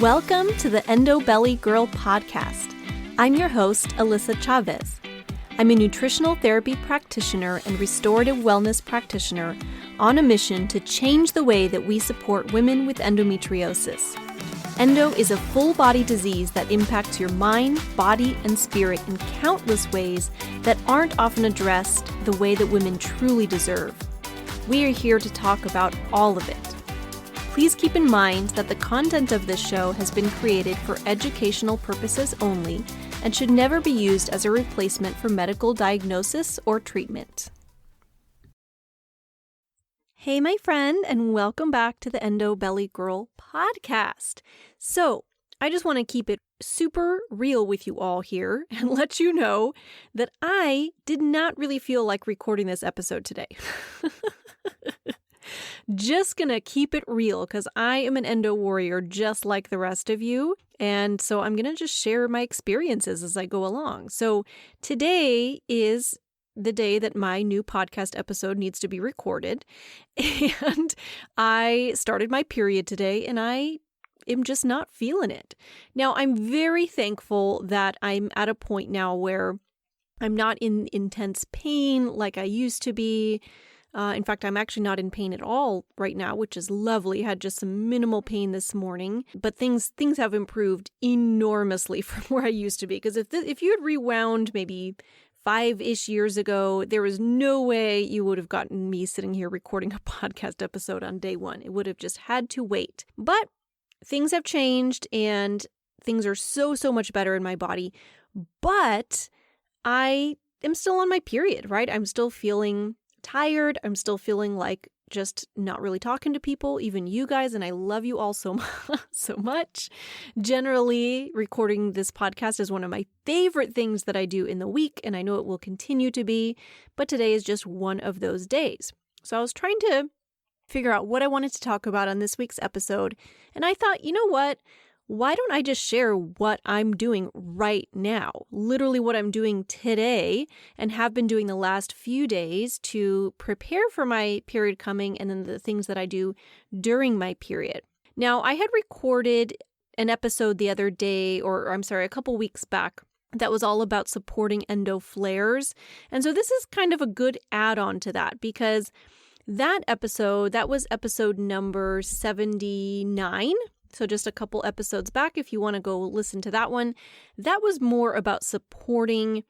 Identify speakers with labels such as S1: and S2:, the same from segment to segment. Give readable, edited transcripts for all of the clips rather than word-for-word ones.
S1: Welcome to the Endo Belly Girl Podcast. I'm your host, Alyssa Chavez. I'm a nutritional therapy practitioner and restorative wellness practitioner on a mission to change the way that we support women with endometriosis. Endo is a full-body disease that impacts your mind, body, and spirit in countless ways that aren't often addressed the way that women truly deserve. We are here to talk about all of it. Please keep in mind that the content of this show has been created for educational purposes only and should never be used as a replacement for medical diagnosis or treatment. Hey, my friend, and welcome back to the Endo Belly Girl Podcast. So, I just want to keep it super real with you all here and let you know that I did not really feel like recording this episode today. Just gonna keep it real because I am an endo warrior just like the rest of you. And so I'm gonna just share my experiences as I go along. So today is the day that my new podcast episode needs to be recorded. And I started my period today and I am just not feeling it. Now, I'm very thankful that I'm at a point now where I'm not in intense pain like I used to be. In fact, I'm actually not in pain at all right now, which is lovely. Had just some minimal pain this morning, but things have improved enormously from where I used to be. Because if you had rewound maybe 5-ish years ago, there was no way you would have gotten me sitting here recording a podcast episode on day one. It would have just had to wait. But things have changed and things are so much better in my body. But I am still on my period, right? I'm still feeling tired. I'm still feeling like just not really talking to people, even you guys, and I love you all so much. Generally, recording this podcast is one of my favorite things that I do in the week, and I know it will continue to be, but today is just one of those days. So I was trying to figure out what I wanted to talk about on this week's episode, and I thought, you know what? Why don't I just share what I'm doing right now? Literally what I'm doing today and have been doing the last few days to prepare for my period coming and then the things that I do during my period. Now, I had recorded an episode the other day, a couple weeks back, that was all about supporting endo flares. And so this is kind of a good add-on to that because that was episode number 79. So just a couple episodes back, if you want to go listen to that one, that was more about supporting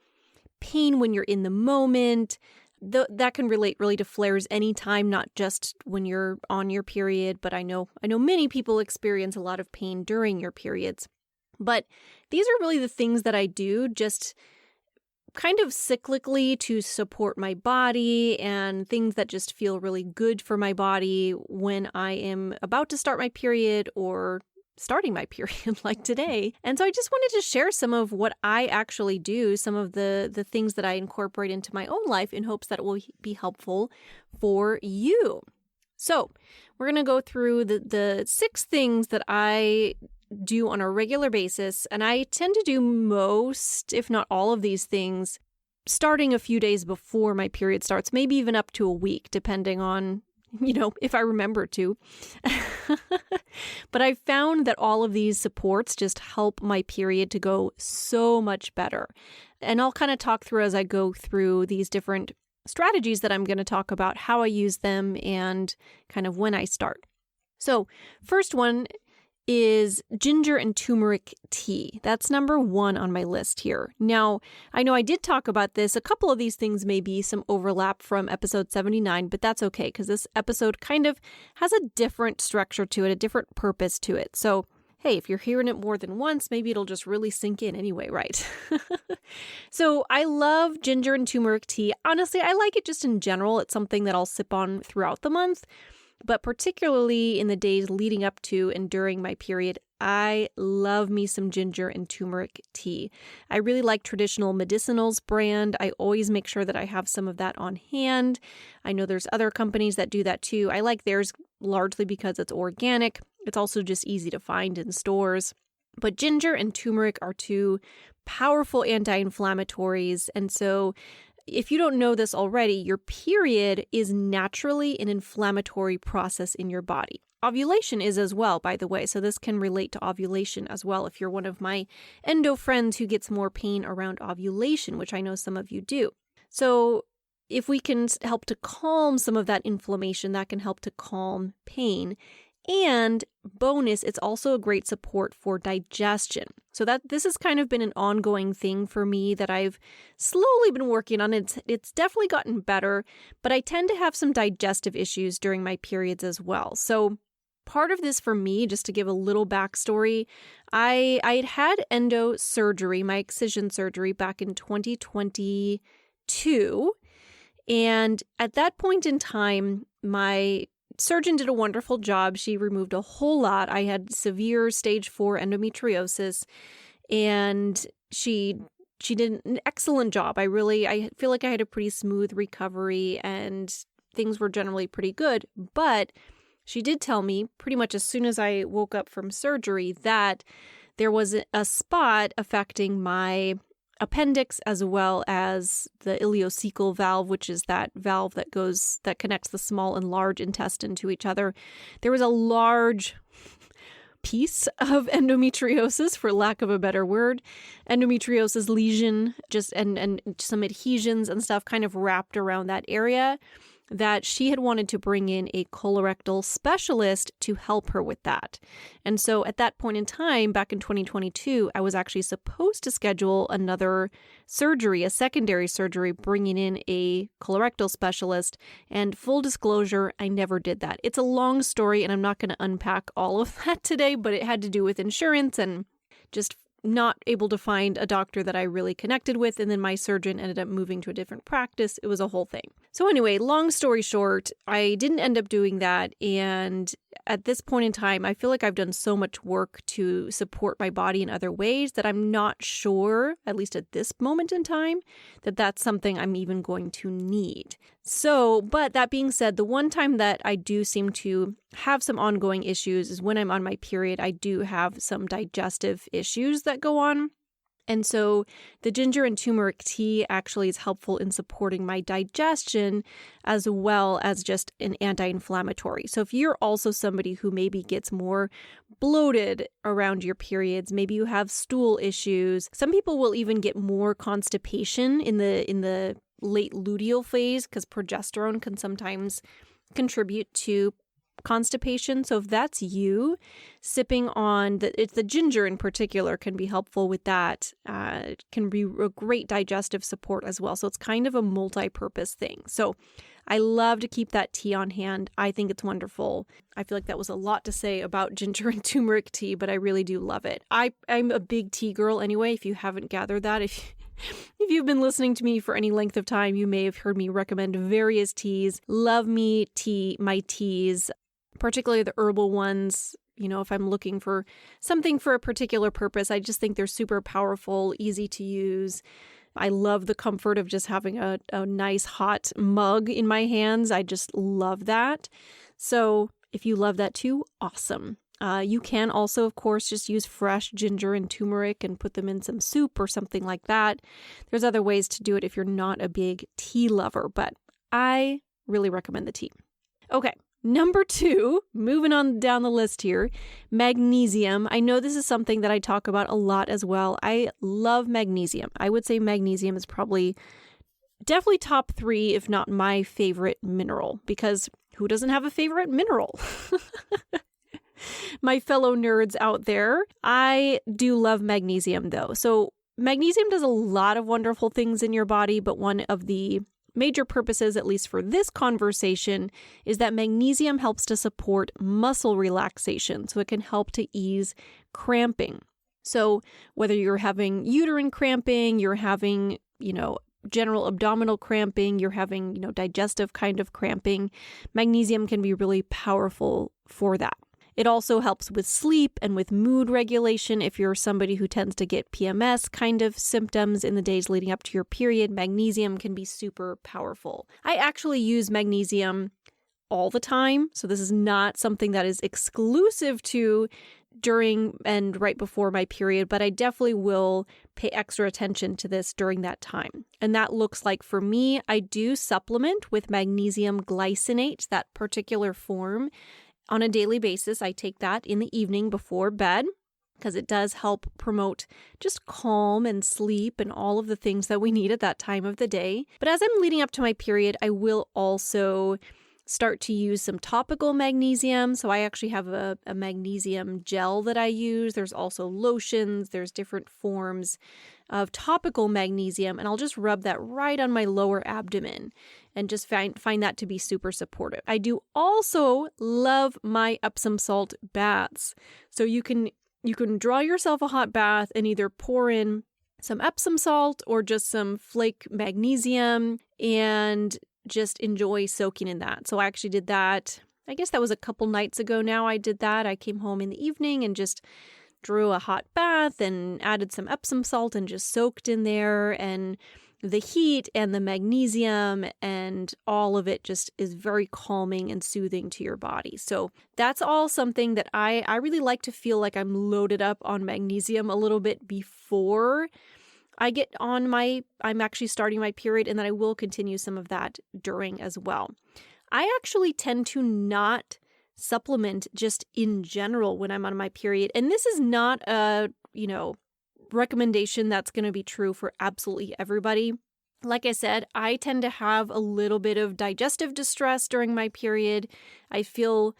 S1: pain when you're in the moment. That can relate really to flares anytime, not just when you're on your period, but I know many people experience a lot of pain during your periods. But these are really the things that I do just kind of cyclically to support my body and things that just feel really good for my body when I am about to start my period or starting my period like today. And so I just wanted to share some of what I actually do, some of the things that I incorporate into my own life in hopes that it will be helpful for you. So we're going to go through the 6 things that I do on a regular basis, and I tend to do most, if not all of these things, starting a few days before my period starts, maybe even up to a week, depending on, if I remember to. But I found that all of these supports just help my period to go so much better. And I'll kind of talk through as I go through these different strategies that I'm going to talk about, how I use them, and kind of when I start. So first one is ginger and turmeric tea. That's number 1 on my list here. Now, I know I did talk about this. A couple of these things may be some overlap from episode 79, but that's okay because this episode kind of has a different structure to it, a different purpose to it. So, hey, if you're hearing it more than once, maybe it'll just really sink in anyway, right? So I love ginger and turmeric tea. Honestly, I like it just in general. It's something that I'll sip on throughout the month. But particularly in the days leading up to and during my period, I love me some ginger and turmeric tea. I really like Traditional Medicinals brand. I always make sure that I have some of that on hand. I know there's other companies that do that too. I like theirs largely because it's organic. It's also just easy to find in stores. But ginger and turmeric are 2 powerful anti-inflammatories. And so if you don't know this already, your period is naturally an inflammatory process in your body. ovulation is as well, by the way. So this can relate to ovulation as well if you're one of my endo friends who gets more pain around ovulation, which I know some of you do. So if we can help to calm some of that inflammation, that can help to calm pain. And bonus, it's also a great support for digestion. So this has kind of been an ongoing thing for me that I've slowly been working on. It's definitely gotten better, but I tend to have some digestive issues during my periods as well. So part of this for me, just to give a little backstory, I had endo surgery, my excision surgery back in 2022. And at that point in time, my surgeon did a wonderful job. She removed a whole lot. I had severe stage 4 endometriosis, and she did an excellent job. I feel like I had a pretty smooth recovery and things were generally pretty good. But she did tell me pretty much as soon as I woke up from surgery that there was a spot affecting my appendix as well as the ileocecal valve, which is that valve that connects the small and large intestine to each other. There was a large piece of endometriosis, for lack of a better word, endometriosis lesion, and some adhesions and stuff kind of wrapped around that area, that she had wanted to bring in a colorectal specialist to help her with that. And so at that point in time, back in 2022, I was actually supposed to schedule another surgery, a secondary surgery, bringing in a colorectal specialist. And full disclosure, I never did that. It's a long story, and I'm not going to unpack all of that today, but it had to do with insurance and just not able to find a doctor that I really connected with. And then my surgeon ended up moving to a different practice. It was a whole thing. So anyway, long story short, I didn't end up doing that. And at this point in time, I feel like I've done so much work to support my body in other ways that I'm not sure, at least at this moment in time, that that's something I'm even going to need. So, but that being said, the one time that I do seem to have some ongoing issues is when I'm on my period. I do have some digestive issues that go on. And so the ginger and turmeric tea actually is helpful in supporting my digestion as well as just an anti-inflammatory. So if you're also somebody who maybe gets more bloated around your periods, maybe you have stool issues, some people will even get more constipation in the late luteal phase because progesterone can sometimes contribute to constipation. So if that's you, sipping on the ginger in particular can be helpful with that. It can be a great digestive support as well. So it's kind of a multi-purpose thing. So I love to keep that tea on hand. I think it's wonderful. I feel like that was a lot to say about ginger and turmeric tea, but I really do love it. I'm a big tea girl anyway, if you haven't gathered that. If you've been listening to me for any length of time, you may have heard me recommend various teas. Love my teas, particularly the herbal ones. You know, if I'm looking for something for a particular purpose, I just think they're super powerful, easy to use. I love the comfort of just having a nice hot mug in my hands. I just love that. So if you love that too, awesome. You can also, of course, just use fresh ginger and turmeric and put them in some soup or something like that. There's other ways to do it if you're not a big tea lover, but I really recommend the tea. Okay. Number 2, moving on down the list here, magnesium. I know this is something that I talk about a lot as well. I love magnesium. I would say magnesium is definitely top 3, if not my favorite mineral, because who doesn't have a favorite mineral? My fellow nerds out there, I do love magnesium though. So magnesium does a lot of wonderful things in your body, but one of the major purposes, at least for this conversation, is that magnesium helps to support muscle relaxation. So it can help to ease cramping. So whether you're having uterine cramping, you're having, general abdominal cramping, you're having, digestive kind of cramping, magnesium can be really powerful for that. It also helps with sleep and with mood regulation. If you're somebody who tends to get PMS kind of symptoms in the days leading up to your period, magnesium can be super powerful. I actually use magnesium all the time. So this is not something that is exclusive to during and right before my period, but I definitely will pay extra attention to this during that time. And that looks like, for me, I do supplement with magnesium glycinate, that particular form. on a daily basis. I take that in the evening before bed because it does help promote just calm and sleep and all of the things that we need at that time of the day. But as I'm leading up to my period, I will also start to use some topical magnesium. So I actually have a magnesium gel that I use. There's also lotions. There's different forms of topical magnesium. And I'll just rub that right on my lower abdomen and just find that to be super supportive. I do also love my Epsom salt baths. So you can draw yourself a hot bath and either pour in some Epsom salt or just some flake magnesium and just enjoy soaking in that. So I actually did that. I guess that was a couple nights ago now I did that. I came home in the evening and just drew a hot bath and added some Epsom salt and just soaked in there. And the heat and the magnesium and all of it just is very calming and soothing to your body. So that's all something that I really like to feel like I'm loaded up on magnesium a little bit before I get on I'm actually starting my period, and then I will continue some of that during as well. I actually tend to not supplement just in general when I'm on my period. And this is not a, recommendation that's going to be true for absolutely everybody. Like I said, I tend to have a little bit of digestive distress during my period. I feel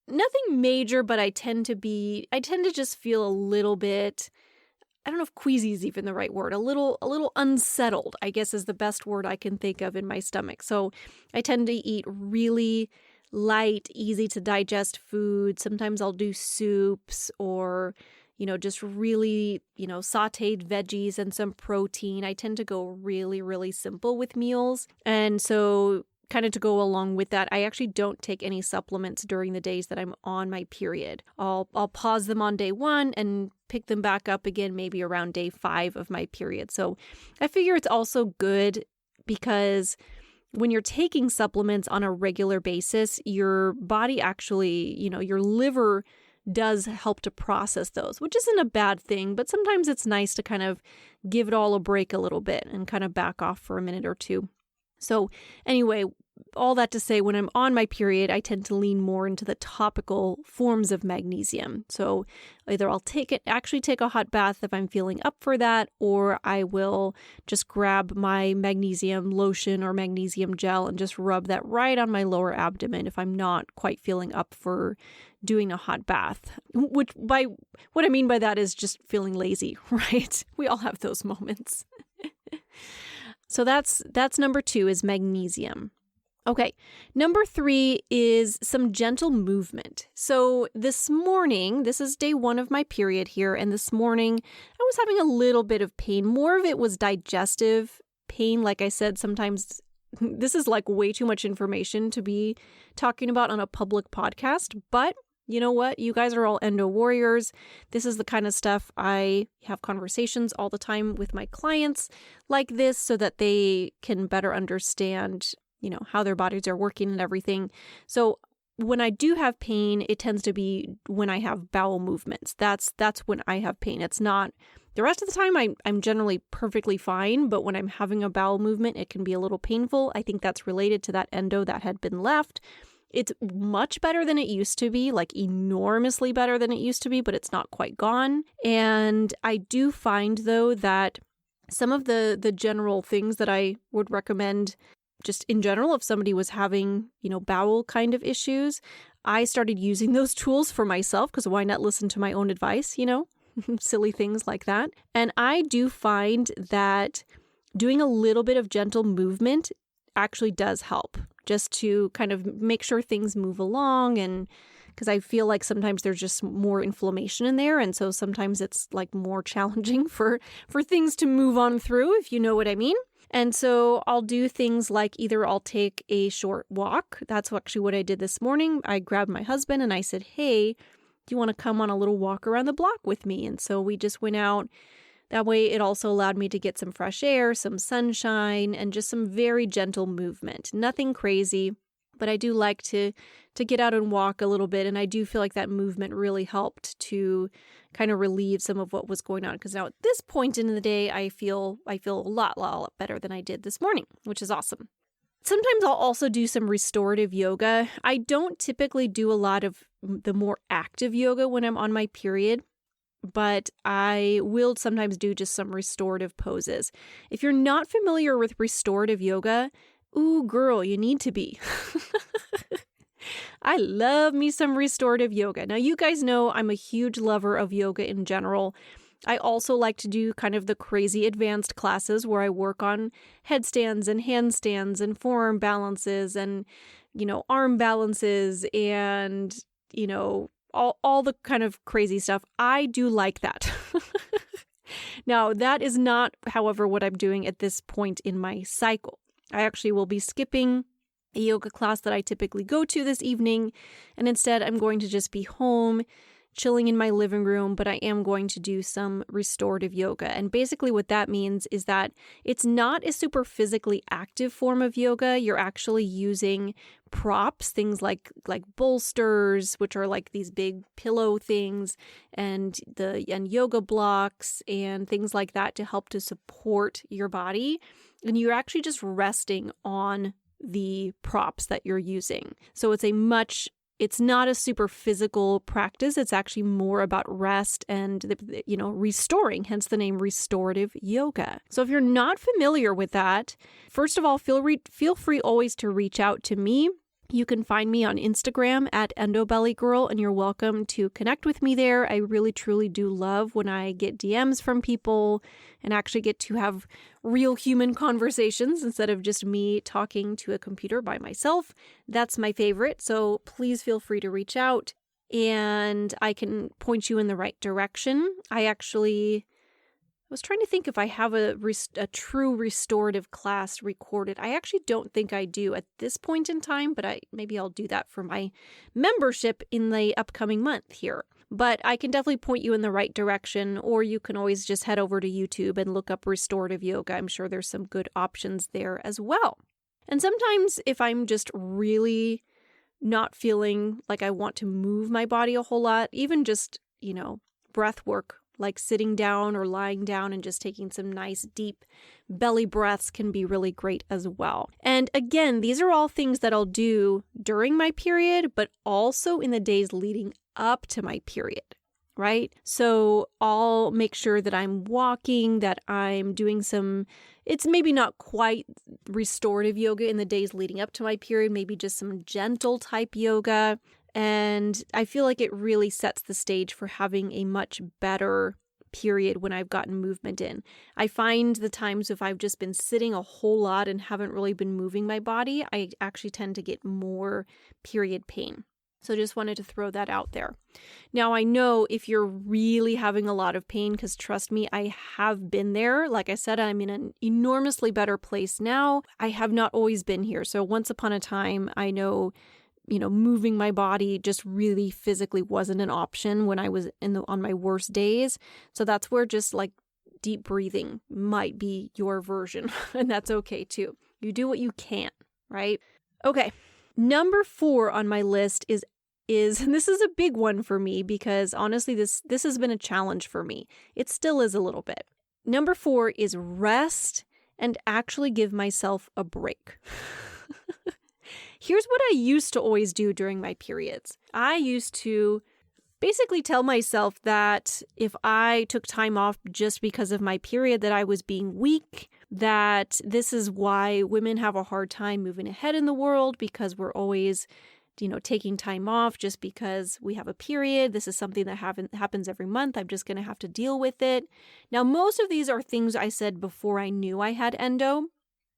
S1: nothing major, but I tend to just feel a little bit, I don't know if queasy is even the right word, a little unsettled, I guess is the best word I can think of in my stomach. So I tend to eat really light, easy to digest food. Sometimes I'll do soups or, just really, sauteed veggies and some protein. I tend to go really, really simple with meals. And so kind of to go along with that, I actually don't take any supplements during the days that I'm on my period. I'll pause them on day 1 and pick them back up again maybe around day 5 of my period. So I figure it's also good because when you're taking supplements on a regular basis, your body actually, your liver does help to process those, which isn't a bad thing, but sometimes it's nice to kind of give it all a break a little bit and kind of back off for a minute or two. So anyway, all that to say, when I'm on my period, I tend to lean more into the topical forms of magnesium. So either I'll take a hot bath if I'm feeling up for that, or I will just grab my magnesium lotion or magnesium gel and just rub that right on my lower abdomen if I'm not quite feeling up for doing a hot bath. What I mean by that is just feeling lazy, right? We all have those moments. So that's number 2 is magnesium. Okay, number 3 is some gentle movement. So this morning, this is day 1 of my period here, and this morning I was having a little bit of pain. More of it was digestive pain. Like I said, sometimes this is like way too much information to be talking about on a public podcast, but you know what? You guys are all endo warriors. This is the kind of stuff I have conversations all the time with my clients like this so that they can better understand, how their bodies are working and everything. So when I do have pain, it tends to be when I have bowel movements. That's when I have pain. It's not the rest of the time. I'm generally perfectly fine, but when I'm having a bowel movement, it can be a little painful. I think that's related to that endo that had been left. It's much better than it used to be, like enormously better than it used to be, but it's not quite gone. And I do find, though, that some of the general things that I would recommend just in general, if somebody was having, bowel kind of issues, I started using those tools for myself because why not listen to my own advice, silly things like that. And I do find that doing a little bit of gentle movement actually does help just to kind of make sure things move along. And because I feel like sometimes there's just more inflammation in there. And so sometimes it's like more challenging for things to move on through, if you know what I mean. And so I'll do things like either I'll take a short walk. That's actually what I did this morning. I grabbed my husband and I said, hey, do you want to come on a little walk around the block with me? And so we just went out. That way it also allowed me to get some fresh air, some sunshine, and just some very gentle movement. Nothing crazy, but I do like to get out and walk a little bit. And I do feel like that movement really helped to kind of relieve some of what was going on. Because now at this point in the day, I feel a lot better than I did this morning, which is awesome. Sometimes I'll also do some restorative yoga. I don't typically do a lot of the more active yoga when I'm on my period, but I will sometimes do just some restorative poses. If you're not familiar with restorative yoga, ooh, girl, you need to be. I love me some restorative yoga. Now, you guys know I'm a huge lover of yoga in general. I also like to do kind of the crazy advanced classes where I work on headstands and handstands and forearm balances and, arm balances and, all the kind of crazy stuff. I do like that. Now, that is not, however, what I'm doing at this point in my cycle. I actually will be skipping a yoga class that I typically go to this evening, and instead I'm going to just be home chilling in my living room, but I am going to do some restorative yoga. And basically what that means is that it's not a super physically active form of yoga. You're actually using props, things like bolsters, which are like these big pillow things, and yoga blocks and things like that to help to support your body. And you're actually just resting on the props that you're using. So it's not a super physical practice. It's actually more about rest and, restoring, hence the name restorative yoga. So if you're not familiar with that, first of all, feel free always to reach out to me. You can find me on Instagram at Endo Belly Girl, and you're welcome to connect with me there. I really, truly do love when I get DMs from people and actually get to have real human conversations instead of just me talking to a computer by myself. That's my favorite. So please feel free to reach out and I can point you in the right direction. I was trying to think if I have a true restorative class recorded. I actually don't think I do at this point in time, but maybe I'll do that for my membership in the upcoming month here. But I can definitely point you in the right direction, or you can always just head over to YouTube and look up restorative yoga. I'm sure there's some good options there as well. And sometimes if I'm just really not feeling like I want to move my body a whole lot, even just, breath work, like sitting down or lying down and just taking some nice deep belly breaths can be really great as well. And again, these are all things that I'll do during my period, but also in the days leading up to my period, right? So I'll make sure that I'm walking, that I'm doing it's maybe not quite restorative yoga in the days leading up to my period, maybe just some gentle type yoga. And I feel like it really sets the stage for having a much better period when I've gotten movement in. I find the times if I've just been sitting a whole lot and haven't really been moving my body, I actually tend to get more period pain. So just wanted to throw that out there. Now, I know if you're really having a lot of pain, because trust me, I have been there. Like I said, I'm in an enormously better place now. I have not always been here. So once upon a time, I know moving my body just really physically wasn't an option when I was on my worst days. So that's where just like deep breathing might be your version. And that's okay too. You do what you can, right? Okay. Number 4 on my list is and this is a big one for me because honestly, this has been a challenge for me. It still is a little bit. Number 4 is rest and actually give myself a break. Here's what I used to always do during my periods. I used to basically tell myself that if I took time off just because of my period, that I was being weak, that this is why women have a hard time moving ahead in the world because we're always, taking time off just because we have a period. This is something that happens every month. I'm just going to have to deal with it. Now, most of these are things I said before I knew I had endo.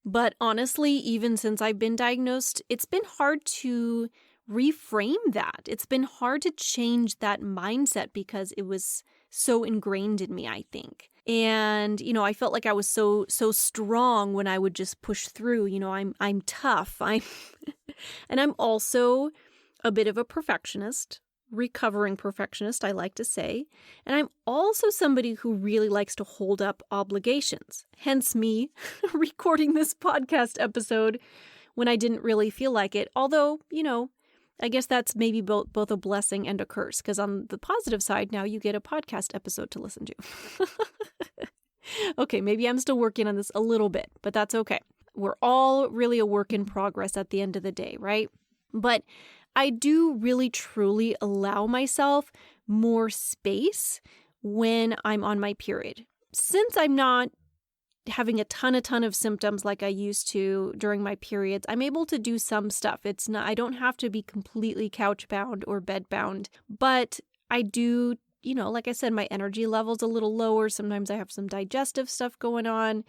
S1: But honestly, even since I've been diagnosed, it's been hard to reframe that. It's been hard to change that mindset because it was so ingrained in me, I think. And, I felt like I was so strong when I would just push through. I'm tough. And I'm also a bit of a perfectionist. Recovering perfectionist, I like to say. And I'm also somebody who really likes to hold up obligations. Hence me recording this podcast episode when I didn't really feel like it. Although, I guess that's maybe both a blessing and a curse. Because on the positive side, now you get a podcast episode to listen to. Okay, maybe I'm still working on this a little bit, but that's okay. we're all really a work in progress at the end of the day, right? But I do really truly allow myself more space when I'm on my period. Since I'm not having a ton of symptoms like I used to during my periods, I'm able to do some stuff. I don't have to be completely couch bound or bed bound, but I do, like I said, my energy level's a little lower. Sometimes I have some digestive stuff going on.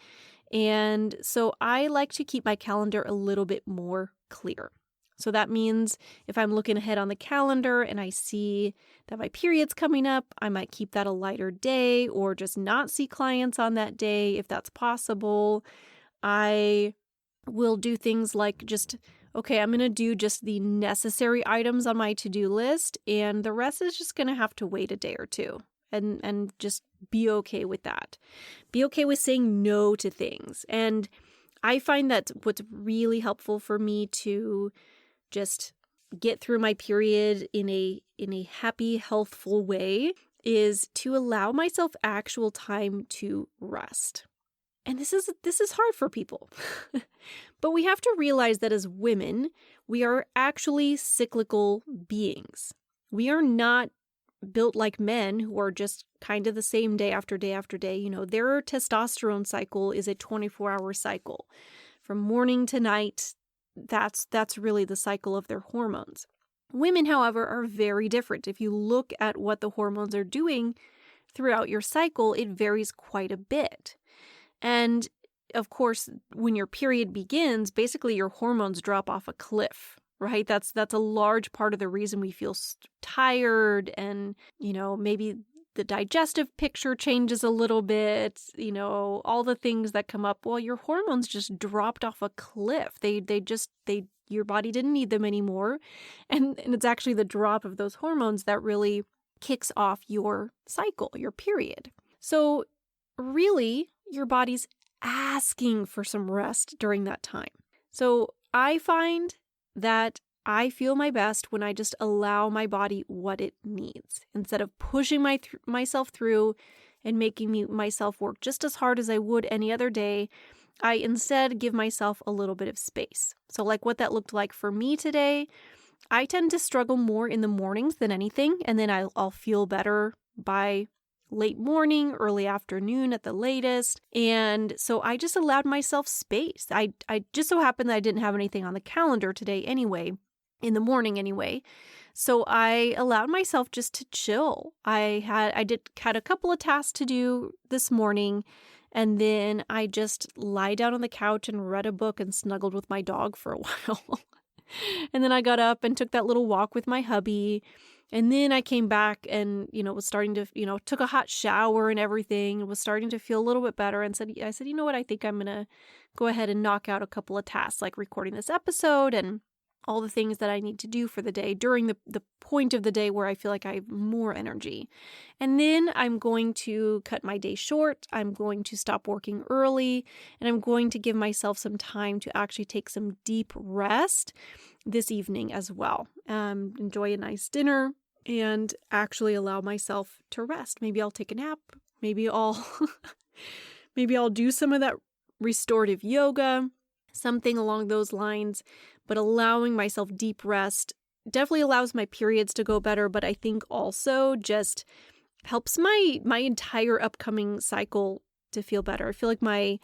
S1: And so I like to keep my calendar a little bit more clear. So that means if I'm looking ahead on the calendar and I see that my period's coming up, I might keep that a lighter day or just not see clients on that day if that's possible. I will do things like I'm going to do just the necessary items on my to-do list, and the rest is just going to have to wait a day or two. And just be okay with that. Be okay with saying no to things. And I find that what's really helpful for me to just get through my period in a happy, healthful way is to allow myself actual time to rest. And this is hard for people. But we have to realize that as women, we are actually cyclical beings. We are not built like men who are just kind of the same day after day after day. Their testosterone cycle is a 24-hour cycle. From morning to night, that's really the cycle of their hormones. Women, however, are very different. If you look at what the hormones are doing throughout your cycle, it varies quite a bit. And of course, when your period begins, basically your hormones drop off a cliff, right? That's a large part of the reason we feel tired, and, maybe the digestive picture changes a little bit, all the things that come up. Well, your hormones just dropped off a cliff. Your body didn't need them anymore. And it's actually the drop of those hormones that really kicks off your cycle, your period. So really, your body's asking for some rest during that time. So I find that I feel my best when I just allow my body what it needs. Instead of pushing myself through and making myself work just as hard as I would any other day, I instead give myself a little bit of space. So like what that looked like for me today, I tend to struggle more in the mornings than anything, and then I'll feel better by late morning, early afternoon at the latest. And so I just allowed myself space. I just so happened that I didn't have anything on the calendar today anyway, in the morning anyway. So I allowed myself just to chill. I had a couple of tasks to do this morning, and then I just lie down on the couch and read a book and snuggled with my dog for a while. And then I got up and took that little walk with my hubby. And then I came back and, was starting to, took a hot shower and everything, and was starting to feel a little bit better, and I said, you know what, I think I'm going to go ahead and knock out a couple of tasks, like recording this episode and all the things that I need to do for the day during the point of the day where I feel like I have more energy. And then I'm going to cut my day short. I'm going to stop working early, and I'm going to give myself some time to actually take some deep rest this evening as well. Enjoy a nice dinner and actually allow myself to rest. Maybe I'll take a nap. Maybe I'll do some of that restorative yoga, something along those lines. But allowing myself deep rest definitely allows my periods to go better, but I think also just helps my entire upcoming cycle to feel better. I feel like my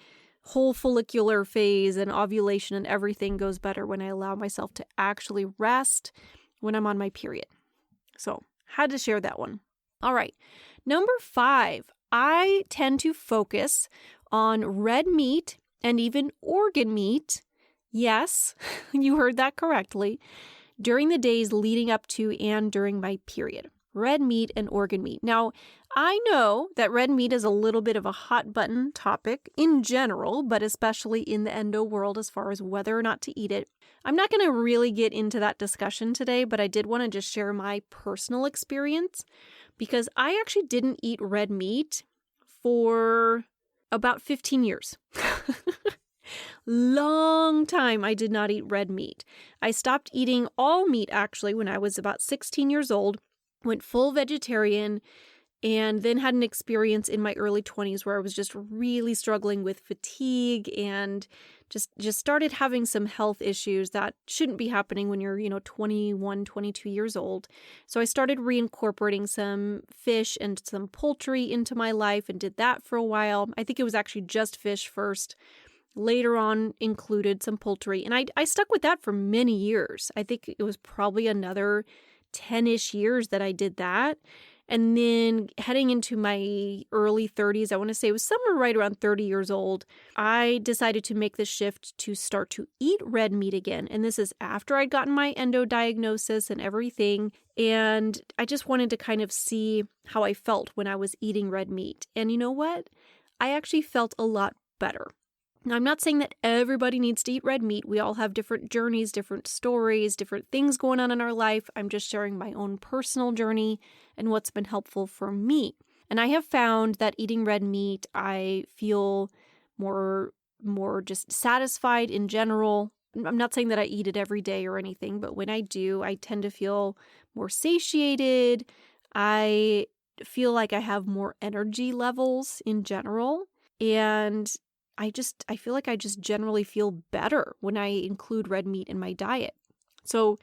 S1: whole follicular phase and ovulation and everything goes better when I allow myself to actually rest when I'm on my period. So, had to share that one. All right. Number 5, I tend to focus on red meat and even organ meat. Yes, you heard that correctly. During the days leading up to and during my period. Red meat and organ meat. Now, I know that red meat is a little bit of a hot button topic in general, but especially in the endo world as far as whether or not to eat it. I'm not going to really get into that discussion today, but I did want to just share my personal experience because I actually didn't eat red meat for about 15 years. Long time I did not eat red meat. I stopped eating all meat actually when I was about 16 years old, went full vegetarian, and then had an experience in my early 20s where I was just really struggling with fatigue and just started having some health issues that shouldn't be happening when you're, 21, 22 years old. So I started reincorporating some fish and some poultry into my life and did that for a while. I think it was actually just fish first. Later on included some poultry. And I stuck with that for many years. I think it was probably another 10-ish years that I did that. And then heading into my early 30s, I want to say it was somewhere right around 30 years old, I decided to make the shift to start to eat red meat again. And this is after I'd gotten my endo diagnosis and everything. And I just wanted to kind of see how I felt when I was eating red meat. And you know what? I actually felt a lot better. Now, I'm not saying that everybody needs to eat red meat. We all have different journeys, different stories, different things going on in our life. I'm just sharing my own personal journey and what's been helpful for me. And I have found that eating red meat, I feel more just satisfied in general. I'm not saying that I eat it every day or anything, but when I do, I tend to feel more satiated. I feel like I have more energy levels in general. And I feel like I just generally feel better when I include red meat in my diet. So,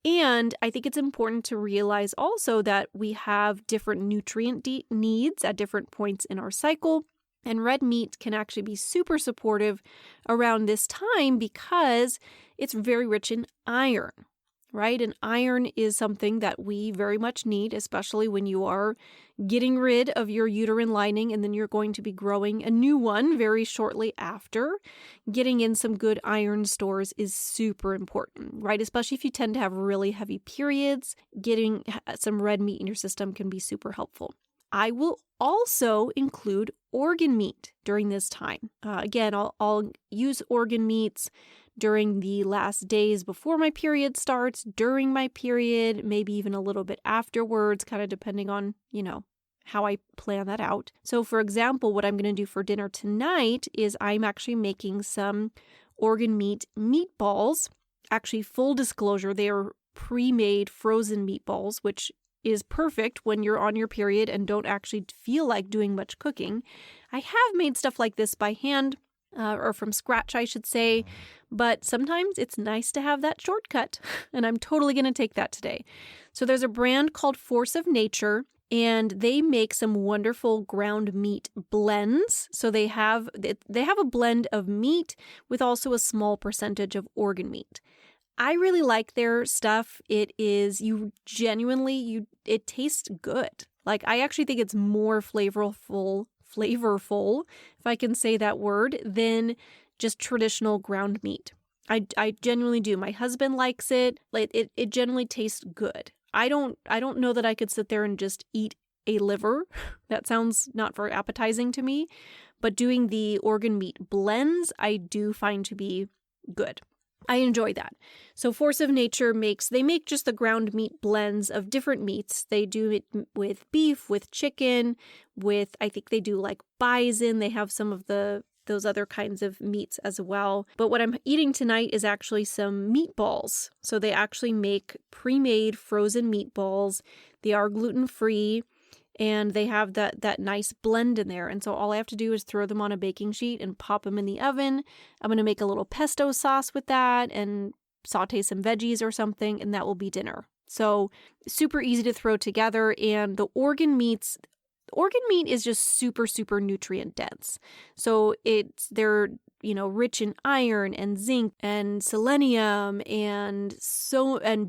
S1: and I think it's important to realize also that we have different nutrient needs at different points in our cycle. And red meat can actually be super supportive around this time because it's very rich in iron, right? And iron is something that we very much need, especially when you are getting rid of your uterine lining and then you're going to be growing a new one very shortly after. Getting in some good iron stores is super important, right? Especially if you tend to have really heavy periods, getting some red meat in your system can be super helpful. I will also include organ meat during this time. Again, I'll use organ meats during the last days before my period starts, during my period, maybe even a little bit afterwards, kind of depending on, how I plan that out. So for example, what I'm going to do for dinner tonight is I'm actually making some organ meat meatballs. Actually, full disclosure, they are pre-made frozen meatballs, which is perfect when you're on your period and don't actually feel like doing much cooking. I have made stuff like this by hand, or from scratch, I should say, but sometimes it's nice to have that shortcut, and I'm totally going to take that today. So there's a brand called Force of Nature, and they make some wonderful ground meat blends. So they have a blend of meat with also a small percentage of organ meat. I really like their stuff. It tastes good. Like, I actually think it's more flavorful, if I can say that word, than just traditional ground meat. I genuinely do. My husband likes it. Like, it generally tastes good. I don't know that I could sit there and just eat a liver. That sounds not very appetizing to me. But doing the organ meat blends, I do find to be good. I enjoy that. So Force of Nature they make just the ground meat blends of different meats. They do it with beef, with chicken, I think they do like bison. They have some of those other kinds of meats as well. But what I'm eating tonight is actually some meatballs. So they actually make pre-made frozen meatballs. They are gluten-free. And they have that nice blend in there. And so all I have to do is throw them on a baking sheet and pop them in the oven. I'm going to make a little pesto sauce with that and saute some veggies or something, and that will be dinner. So super easy to throw together. And the organ meat is just super, super nutrient dense. So they're rich in iron and zinc and selenium and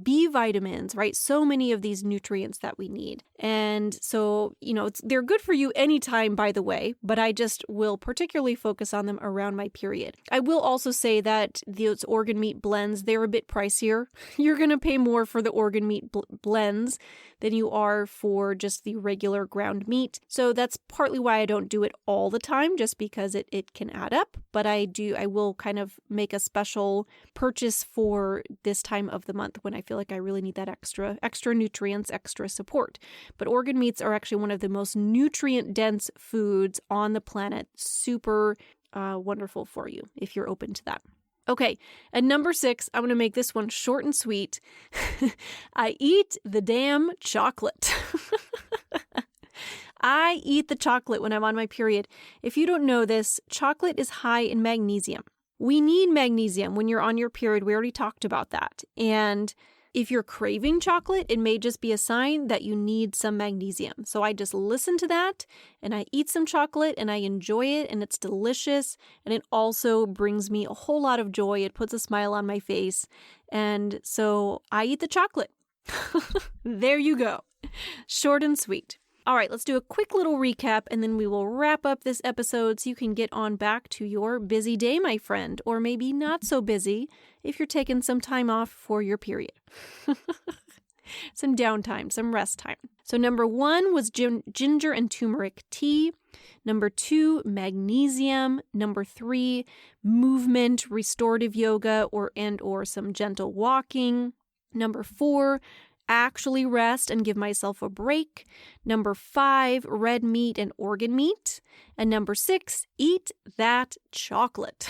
S1: B vitamins, right? So many of these nutrients that we need. And so, they're good for you anytime, by the way, but I just will particularly focus on them around my period. I will also say that those organ meat blends, they're a bit pricier. You're going to pay more for the organ meat blends than you are for just the regular ground meat. So that's partly why I don't do it all the time, just because it can add up. But I will kind of make a special purchase for this time of the month when I feel like I really need that extra nutrients, extra support. But organ meats are actually one of the most nutrient-dense foods on the planet. Super wonderful for you if you're open to that. Okay, at number 6, I'm going to make this one short and sweet. I eat the damn chocolate. I eat the chocolate when I'm on my period. If you don't know this, chocolate is high in magnesium. We need magnesium when you're on your period. We already talked about that. And if you're craving chocolate, it may just be a sign that you need some magnesium. So I just listen to that and I eat some chocolate and I enjoy it and it's delicious. And it also brings me a whole lot of joy. It puts a smile on my face. And so I eat the chocolate. There you go. Short and sweet. All right, let's do a quick little recap and then we will wrap up this episode so you can get on back to your busy day, my friend, or maybe not so busy if you're taking some time off for your period. Some downtime, some rest time. So number 1 was ginger and turmeric tea. Number 2, magnesium. Number 3, movement, restorative yoga or some gentle walking. Number 4, actually rest and give myself a break. Number 5, red meat and organ meat. And number 6, eat that chocolate.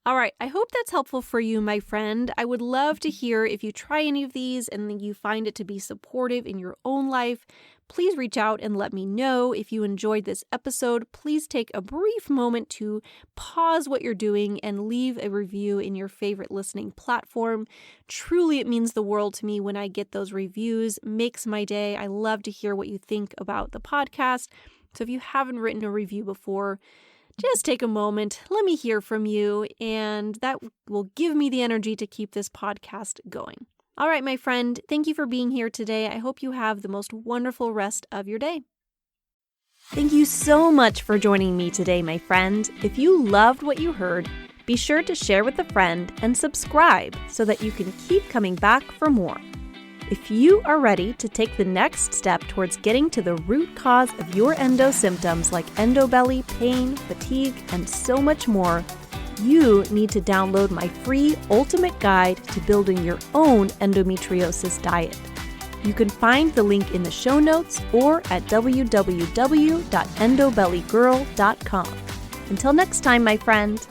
S1: All right, I hope that's helpful for you, my friend. I would love to hear if you try any of these and you find it to be supportive in your own life. Please reach out and let me know. If you enjoyed this episode, please take a brief moment to pause what you're doing and leave a review in your favorite listening platform. Truly, it means the world to me when I get those reviews. Makes my day. I love to hear what you think about the podcast. So if you haven't written a review before, just take a moment, let me hear from you, and that will give me the energy to keep this podcast going. All right, my friend, thank you for being here today. I hope you have the most wonderful rest of your day. Thank you so much for joining me today, my friend. If you loved what you heard, be sure to share with a friend and subscribe so that you can keep coming back for more. If you are ready to take the next step towards getting to the root cause of your endo symptoms like endo belly, pain, fatigue, and so much more, you need to download my free ultimate guide to building your own endometriosis diet. You can find the link in the show notes or at www.endobellygirl.com. Until next time, my friend.